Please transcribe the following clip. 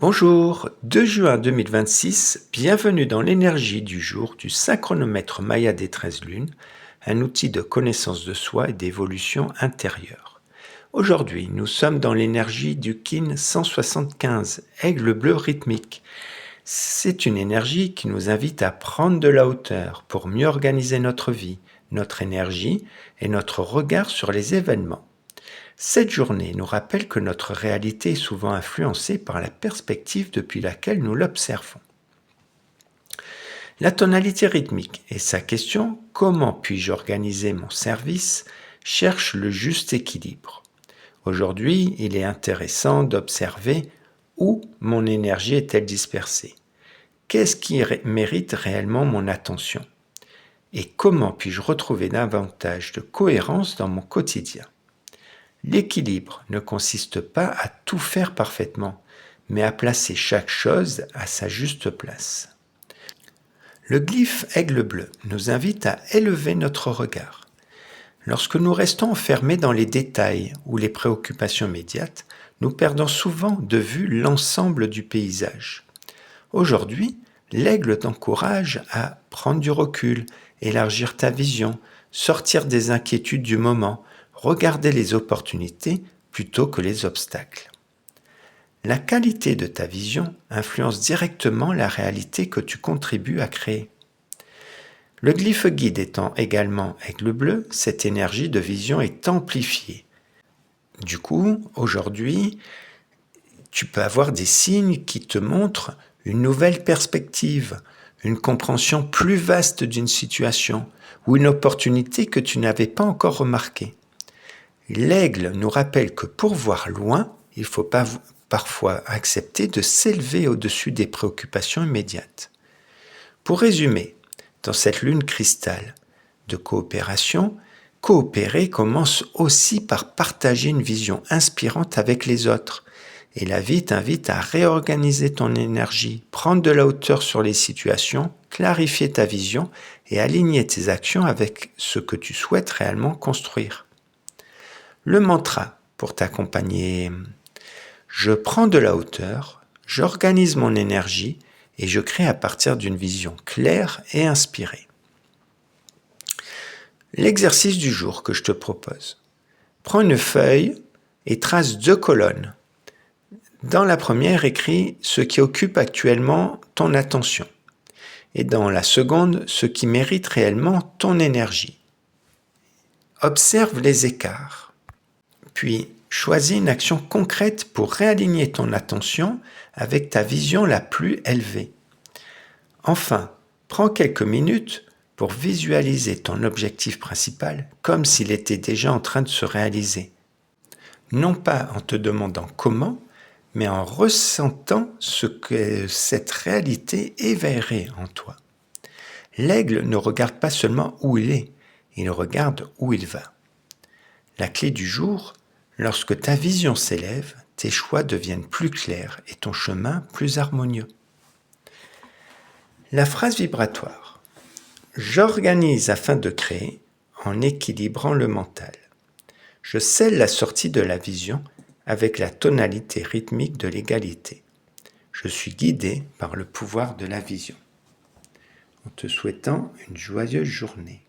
Bonjour, 2 juin 2026, bienvenue dans l'énergie du jour du synchronomètre Maya des 13 lunes, un outil de connaissance de soi et d'évolution intérieure. Aujourd'hui, nous sommes dans l'énergie du Kin 175, aigle bleu rythmique. C'est une énergie qui nous invite à prendre de la hauteur pour mieux organiser notre vie, notre énergie et notre regard sur les événements. Cette journée nous rappelle que notre réalité est souvent influencée par la perspective depuis laquelle nous l'observons. La tonalité rythmique et sa question « Comment puis-je organiser mon service ?» cherche le juste équilibre. Aujourd'hui, il est intéressant d'observer où mon énergie est-elle dispersée. Qu'est-ce qui mérite réellement mon attention? Et comment puis-je retrouver davantage de cohérence dans mon quotidien? L'équilibre ne consiste pas à tout faire parfaitement, mais à placer chaque chose à sa juste place. Le glyphe aigle bleu nous invite à élever notre regard. Lorsque nous restons enfermés dans les détails ou les préoccupations immédiates, nous perdons souvent de vue l'ensemble du paysage. Aujourd'hui, l'aigle t'encourage à prendre du recul, élargir ta vision, sortir des inquiétudes du moment, regarder les opportunités plutôt que les obstacles. La qualité de ta vision influence directement la réalité que tu contribues à créer. Le glyphe guide étant également aigle bleu, cette énergie de vision est amplifiée. Du coup, aujourd'hui, tu peux avoir des signes qui te montrent une nouvelle perspective, une compréhension plus vaste d'une situation ou une opportunité que tu n'avais pas encore remarquée. L'aigle nous rappelle que pour voir loin, il faut parfois accepter de s'élever au-dessus des préoccupations immédiates. Pour résumer, dans cette lune cristal de coopération, coopérer commence aussi par partager une vision inspirante avec les autres. Et la vie t'invite à réorganiser ton énergie, prendre de la hauteur sur les situations, clarifier ta vision et aligner tes actions avec ce que tu souhaites réellement construire. Le mantra pour t'accompagner: je prends de la hauteur, j'organise mon énergie et je crée à partir d'une vision claire et inspirée. L'exercice du jour que je te propose. Prends une feuille et trace 2 colonnes. Dans la première, écris ce qui occupe actuellement ton attention. Et dans la seconde, ce qui mérite réellement ton énergie. Observe les écarts. Puis, choisis une action concrète pour réaligner ton attention avec ta vision la plus élevée. Enfin, prends quelques minutes pour visualiser ton objectif principal comme s'il était déjà en train de se réaliser. Non pas en te demandant comment, mais en ressentant ce que cette réalité éveillerait en toi. L'aigle ne regarde pas seulement où il est, il regarde où il va. La clé du jour: lorsque ta vision s'élève, tes choix deviennent plus clairs et ton chemin plus harmonieux. La phrase vibratoire. J'organise afin de créer en équilibrant le mental. Je scelle la sortie de la vision avec la tonalité rythmique de l'égalité. Je suis guidé par le pouvoir de la vision. En te souhaitant une joyeuse journée.